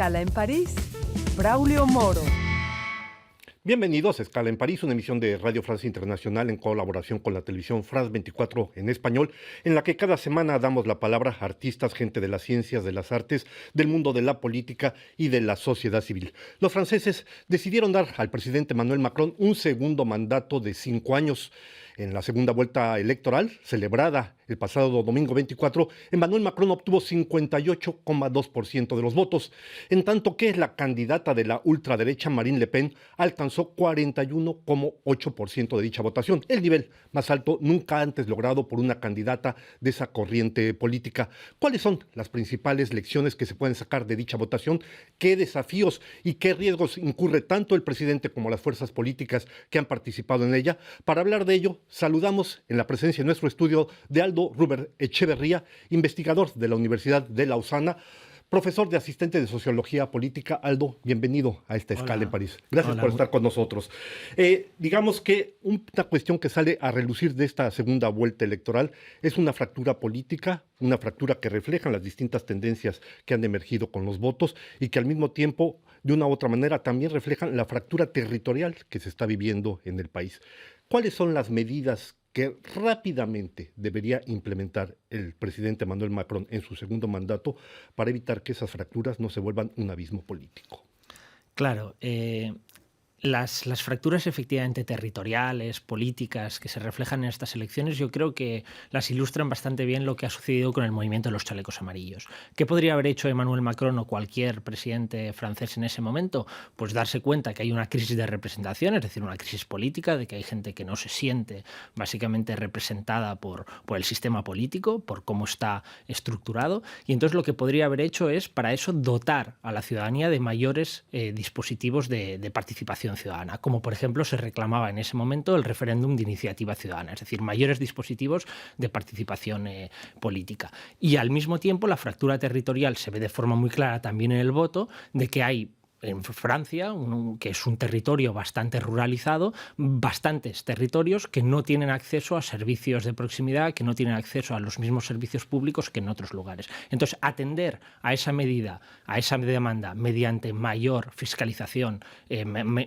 Escala en París, Braulio Moro. Bienvenidos a Escala en París, una emisión de Radio Francia Internacional en colaboración con la televisión France 24 en español, en la que cada semana damos la palabra a artistas, gente de las ciencias, de las artes, del mundo de la política y de la sociedad civil. Los franceses decidieron dar al presidente Emmanuel Macron un segundo mandato de 5 años. En la segunda vuelta electoral, celebrada el pasado domingo 24, Emmanuel Macron obtuvo 58,2% de los votos, en tanto que la candidata de la ultraderecha Marine Le Pen alcanzó 41,8% de dicha votación, el nivel más alto nunca antes logrado por una candidata de esa corriente política. ¿Cuáles son las principales lecciones que se pueden sacar de dicha votación? ¿Qué desafíos y qué riesgos incurre tanto el presidente como las fuerzas políticas que han participado en ella? Para hablar de ello, saludamos en la presencia en nuestro estudio de Aldo Ruber Echeverría, investigador de la Universidad de Lausana, profesor de asistente de Sociología Política. Aldo, bienvenido a esta Escala en París. Gracias por estar con nosotros. Digamos que una cuestión que sale a relucir de esta segunda vuelta electoral es una fractura política, una fractura que refleja las distintas tendencias que han emergido con los votos y que al mismo tiempo, de una u otra manera, también reflejan la fractura territorial que se está viviendo en el país. ¿Cuáles son las medidas que rápidamente debería implementar el presidente Emmanuel Macron en su segundo mandato para evitar que esas fracturas no se vuelvan un abismo político? Claro, las fracturas efectivamente territoriales, políticas, que se reflejan en estas elecciones, yo creo que las ilustran bastante bien lo que ha sucedido con el movimiento de los chalecos amarillos. ¿Qué podría haber hecho Emmanuel Macron o cualquier presidente francés en ese momento? Pues darse cuenta que hay una crisis de representación, es decir, una crisis política, de que hay gente que no se siente básicamente representada por el sistema político, por cómo está estructurado, y entonces lo que podría haber hecho es, para eso, dotar a la ciudadanía de mayores dispositivos de participación ciudadana, como por ejemplo se reclamaba en ese momento el referéndum de iniciativa ciudadana, es decir, mayores dispositivos de participación política. Y al mismo tiempo la fractura territorial se ve de forma muy clara también en el voto, de que hay en Francia, que es un territorio bastante ruralizado, bastantes territorios que no tienen acceso a servicios de proximidad, que no tienen acceso a los mismos servicios públicos que en otros lugares. Entonces, atender a esa medida, a esa demanda, mediante mayor fiscalización,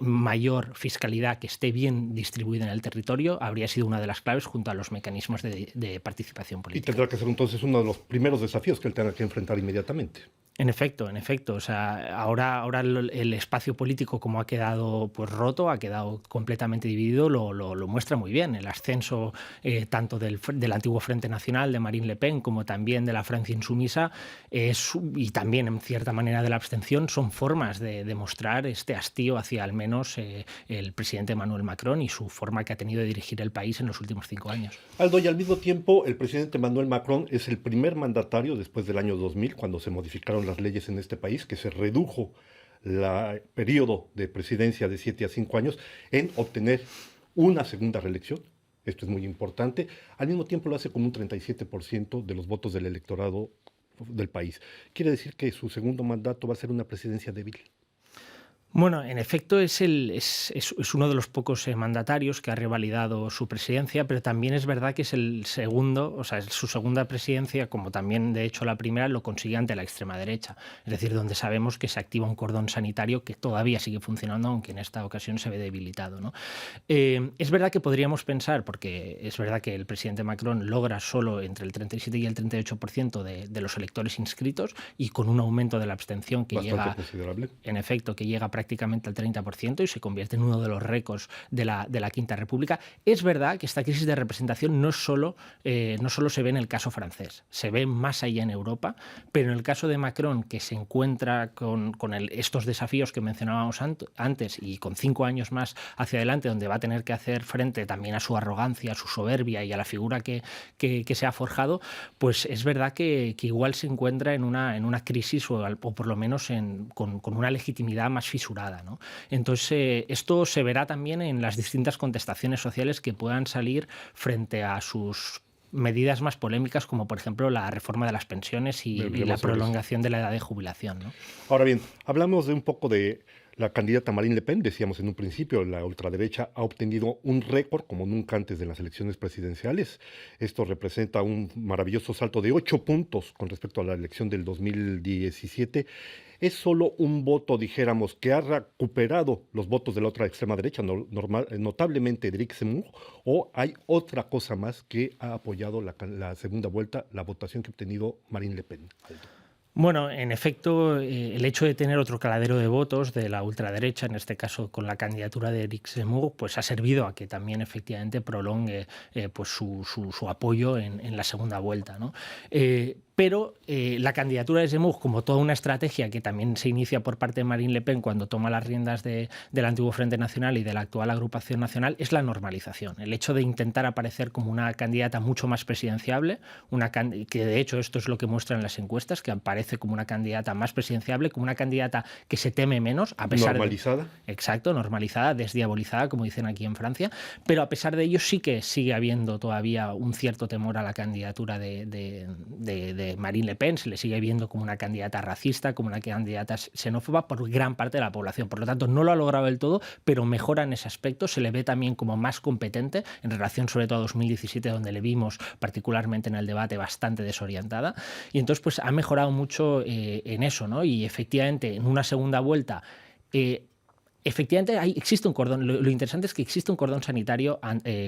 mayor fiscalidad que esté bien distribuida en el territorio, habría sido una de las claves junto a los mecanismos de participación política. Y tendrá que ser entonces uno de los primeros desafíos que él tenga que enfrentar inmediatamente. En efecto. O sea, ahora el espacio político, como ha quedado pues roto, ha quedado completamente dividido, lo muestra muy bien. El ascenso tanto del antiguo Frente Nacional de Marine Le Pen como también de la Francia Insumisa y también en cierta manera de la abstención son formas de demostrar este hastío hacia al menos el presidente Emmanuel Macron y su forma que ha tenido de dirigir el país en los últimos 5 años. Aldo, y al mismo tiempo el presidente Emmanuel Macron es el primer mandatario después del año 2000, cuando se modificaron las leyes en este país, que se redujo el periodo de presidencia de 7 a 5 años, en obtener una segunda reelección. Esto es muy importante. Al mismo tiempo lo hace con un 37% de los votos del electorado del país. Quiere decir que su segundo mandato va a ser una presidencia débil. Bueno, en efecto es uno de los pocos mandatarios que ha revalidado su presidencia, pero también es verdad que es el segundo, o sea, su segunda presidencia, como también de hecho la primera, lo consigue ante la extrema derecha, es decir, donde sabemos que se activa un cordón sanitario que todavía sigue funcionando, aunque en esta ocasión se ve debilitado, ¿no? Es verdad que podríamos pensar, porque es verdad que el presidente Macron logra solo entre el 37 y el 38% de los electores inscritos y con un aumento de la abstención que llega, considerable. En efecto, que llega prácticamente al 30% y se convierte en uno de los récords de la Quinta República. Es verdad que esta crisis de representación no solo se ve en el caso francés, se ve más allá en Europa, pero en el caso de Macron, que se encuentra con estos desafíos que mencionábamos antes y con 5 años más hacia adelante, donde va a tener que hacer frente también a su arrogancia, a su soberbia y a la figura que se ha forjado, pues es verdad que igual se encuentra en una crisis o por lo menos con una legitimidad más fisurada, ¿no? Entonces, esto se verá también en las distintas contestaciones sociales que puedan salir frente a sus medidas más polémicas, como por ejemplo la reforma de las pensiones y la prolongación de la edad de jubilación, ¿no? Ahora bien, hablamos de un poco de La candidata Marine Le Pen, decíamos en un principio, la ultraderecha ha obtenido un récord como nunca antes de las elecciones presidenciales. Esto representa un maravilloso salto de 8 puntos con respecto a la elección del 2017. Es solo un voto, dijéramos, que ha recuperado los votos de la otra extrema derecha, notablemente Eric Zemmour, o hay otra cosa más que ha apoyado la segunda vuelta, la votación que ha obtenido Marine Le Pen. Bueno, en efecto, el hecho de tener otro caladero de votos de la ultraderecha, en este caso con la candidatura de Eric Zemmour, pues ha servido a que también efectivamente prolongue pues su apoyo en la segunda vuelta, ¿no? Pero la candidatura de Zemmour, como toda una estrategia que también se inicia por parte de Marine Le Pen cuando toma las riendas del antiguo Frente Nacional y de la actual Agrupación Nacional, es la normalización. El hecho de intentar aparecer como una candidata mucho más presidenciable, que de hecho esto es lo que muestran las encuestas, que aparece como una candidata más presidenciable, como una candidata que se teme menos, a pesar normalizada. Exacto, normalizada, desdiabolizada, como dicen aquí en Francia, pero a pesar de ello sí que sigue habiendo todavía un cierto temor a la candidatura de Marine Le Pen, se le sigue viendo como una candidata racista, como una candidata xenófoba por gran parte de la población. Por lo tanto, no lo ha logrado del todo, pero mejora en ese aspecto. Se le ve también como más competente en relación sobre todo a 2017, donde le vimos particularmente en el debate bastante desorientada. Y entonces pues ha mejorado mucho en eso, ¿no? Y efectivamente, en una segunda vuelta... Efectivamente, existe un cordón. Lo interesante es que existe un cordón sanitario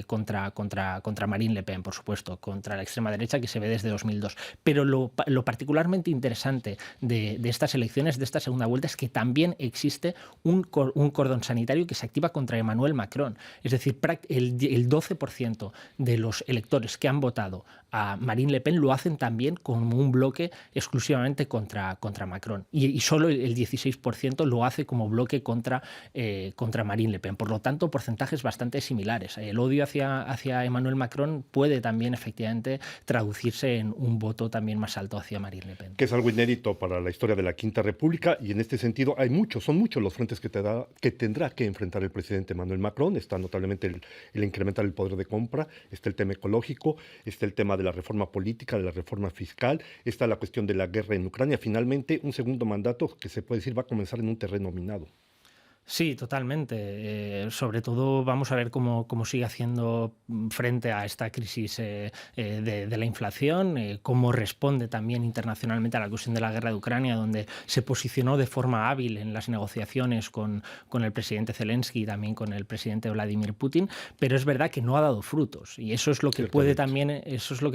contra Marine Le Pen, por supuesto, contra la extrema derecha que se ve desde 2002. Pero lo particularmente interesante de estas elecciones, de esta segunda vuelta, es que también existe un cordón sanitario que se activa contra Emmanuel Macron. Es decir, el 12% de los electores que han votado a Marine Le Pen lo hacen también como un bloque exclusivamente contra Macron. Y solo el 16% lo hace como bloque contra Marine Le Pen. Por lo tanto, porcentajes bastante similares. El odio hacia Emmanuel Macron puede también efectivamente traducirse en un voto también más alto hacia Marine Le Pen. Que es algo inédito para la historia de la Quinta República, y en este sentido son muchos los frentes que tendrá que enfrentar el presidente Emmanuel Macron. Está notablemente el incrementar el poder de compra, está el tema ecológico, está el tema de la reforma política, de la reforma fiscal, está la cuestión de la guerra en Ucrania. Finalmente, un segundo mandato que se puede decir va a comenzar en un terreno minado. Sí, totalmente. Sobre todo vamos a ver cómo sigue haciendo frente a esta crisis de la inflación, cómo responde también internacionalmente a la cuestión de la guerra de Ucrania, donde se posicionó de forma hábil en las negociaciones con el presidente Zelensky y también con el presidente Vladimir Putin, pero es verdad que no ha dado frutos y eso es lo que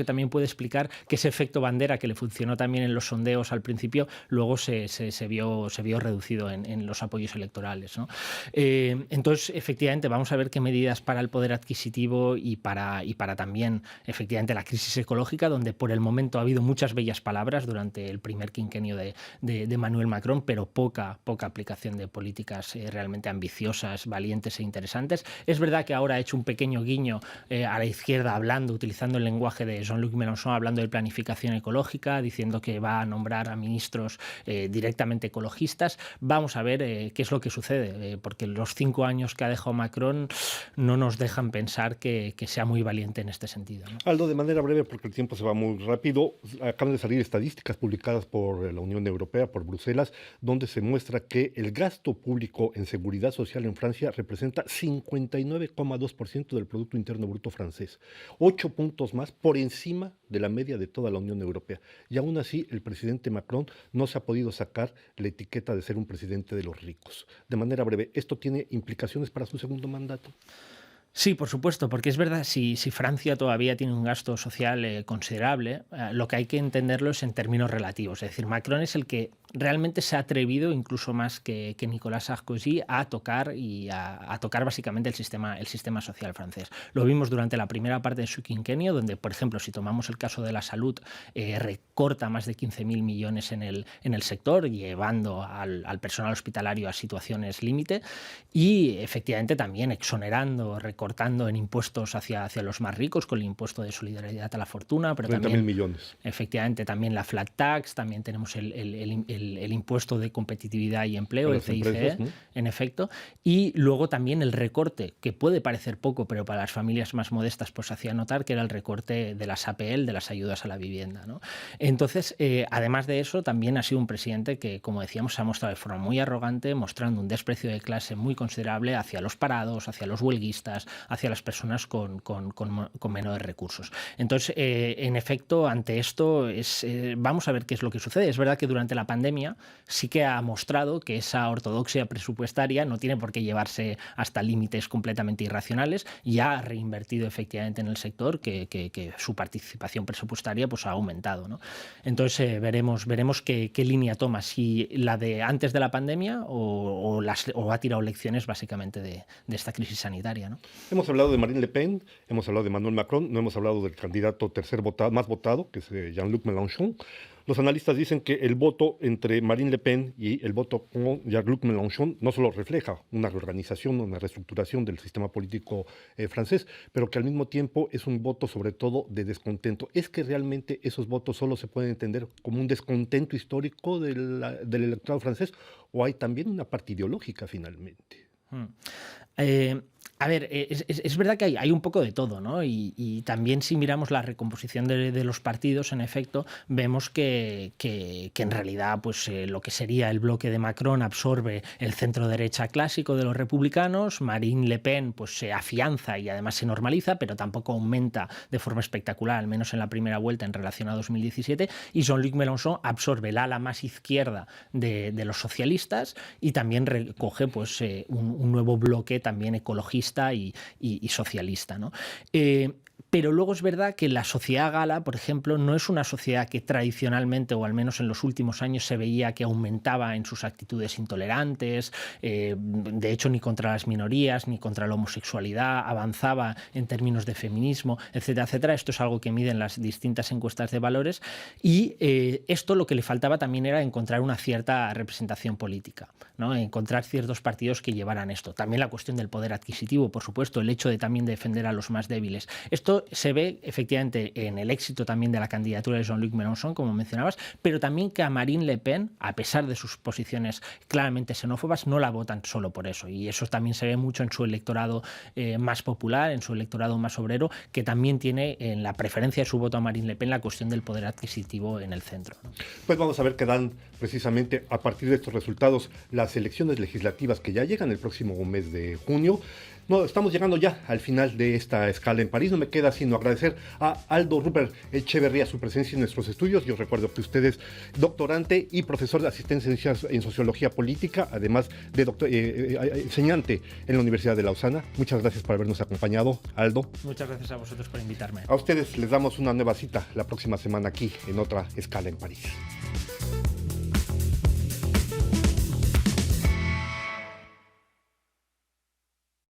también puede explicar que ese efecto bandera que le funcionó también en los sondeos al principio luego se vio reducido en los apoyos electorales, ¿no? Entonces, efectivamente, vamos a ver qué medidas para el poder adquisitivo y para también, efectivamente, la crisis ecológica, donde por el momento ha habido muchas bellas palabras durante el primer quinquenio de Emmanuel Macron, pero poca aplicación de políticas realmente ambiciosas, valientes e interesantes. Es verdad que ahora ha hecho un pequeño guiño a la izquierda utilizando el lenguaje de Jean-Luc Mélenchon, hablando de planificación ecológica, diciendo que va a nombrar a ministros directamente ecologistas. Vamos a ver qué es lo que sucede. Porque los 5 años que ha dejado Macron no nos dejan pensar que sea muy valiente en este sentido, ¿no? Aldo, de manera breve, porque el tiempo se va muy rápido, acaban de salir estadísticas publicadas por la Unión Europea, por Bruselas, donde se muestra que el gasto público en seguridad social en Francia representa 59,2% del Producto Interno Bruto francés, 8 puntos más por encima de la media de toda la Unión Europea. Y aún así, el presidente Macron no se ha podido sacar la etiqueta de ser un presidente de los ricos. De manera breve, ¿esto tiene implicaciones para su segundo mandato? Sí, por supuesto, porque es verdad, si Francia todavía tiene un gasto social considerable, lo que hay que entenderlo es en términos relativos. Es decir, Macron es el que realmente se ha atrevido, incluso más que Nicolas Sarkozy, a tocar básicamente el sistema social francés. Lo vimos durante la primera parte de su quinquenio, donde, por ejemplo, si tomamos el caso de la salud, recorta más de 15.000 millones en el sector, llevando al personal hospitalario a situaciones límite y, efectivamente, también exonerando, recortando en impuestos hacia los más ricos, con el impuesto de solidaridad a la fortuna, pero 30.000 millones. Efectivamente, también la flat tax, también tenemos el el impuesto de competitividad y empleo, el CICE, empresas, ¿no? en efecto, y luego también el recorte, que puede parecer poco, pero para las familias más modestas pues hacía notar, que era el recorte de las APL, de las ayudas a la vivienda, ¿no? Entonces, además de eso, también ha sido un presidente que, como decíamos, se ha mostrado de forma muy arrogante, mostrando un desprecio de clase muy considerable hacia los parados, hacia los huelguistas, hacia las personas con menores recursos. Entonces, en efecto, ante esto, vamos a ver qué es lo que sucede. Es verdad que durante la pandemia sí que ha mostrado que esa ortodoxia presupuestaria no tiene por qué llevarse hasta límites completamente irracionales y ha reinvertido efectivamente en el sector, que su participación presupuestaria pues ha aumentado, ¿no? Entonces veremos qué línea toma, si la de antes de la pandemia o ha tirado lecciones básicamente de esta crisis sanitaria, ¿no? Hemos hablado de Marine Le Pen, hemos hablado de Emmanuel Macron, no hemos hablado del candidato más votado, que es Jean-Luc Mélenchon. Los analistas dicen que el voto entre Marine Le Pen y el voto con Jean-Luc Mélenchon no solo refleja una reorganización, una reestructuración del sistema político francés, pero que al mismo tiempo es un voto sobre todo de descontento. ¿Es que realmente esos votos solo se pueden entender como un descontento histórico del electorado francés o hay también una parte ideológica finalmente? A ver, es verdad que hay un poco de todo, ¿no? Y también si miramos la recomposición de los partidos, en efecto, vemos que en realidad pues, lo que sería el bloque de Macron absorbe el centro-derecha clásico de los republicanos, Marine Le Pen pues, se afianza y además se normaliza, pero tampoco aumenta de forma espectacular, al menos en la primera vuelta en relación a 2017, y Jean-Luc Mélenchon absorbe el ala más izquierda de los socialistas y también recoge pues, un nuevo bloque también ecologista y socialista, ¿no? Pero luego es verdad que la sociedad gala, por ejemplo, no es una sociedad que tradicionalmente, o al menos en los últimos años, se veía que aumentaba en sus actitudes intolerantes, de hecho ni contra las minorías, ni contra la homosexualidad, avanzaba en términos de feminismo, etcétera, etcétera. Esto es algo que miden las distintas encuestas de valores y esto lo que le faltaba también era encontrar una cierta representación política, ¿no? Encontrar ciertos partidos que llevaran esto. También la cuestión del poder adquisitivo, por supuesto, el hecho de también defender a los más débiles. Esto se ve efectivamente en el éxito también de la candidatura de Jean-Luc Mélenchon, como mencionabas, pero también que a Marine Le Pen, a pesar de sus posiciones claramente xenófobas, no la votan solo por eso. Y eso también se ve mucho en su electorado más popular, en su electorado más obrero, que también tiene en la preferencia de su voto a Marine Le Pen la cuestión del poder adquisitivo en el centro, ¿no? Pues vamos a ver qué dan precisamente a partir de estos resultados las elecciones legislativas que ya llegan el próximo mes de junio. No, estamos llegando ya al final de esta escala en París. No me queda sino agradecer a Aldo Rupert Echeverría su presencia en nuestros estudios. Yo recuerdo que usted es doctorante y profesor de asistencia en sociología política, además de enseñante en la Universidad de Lausana. Muchas gracias por habernos acompañado, Aldo. Muchas gracias a vosotros por invitarme. A ustedes les damos una nueva cita la próxima semana aquí en otra escala en París.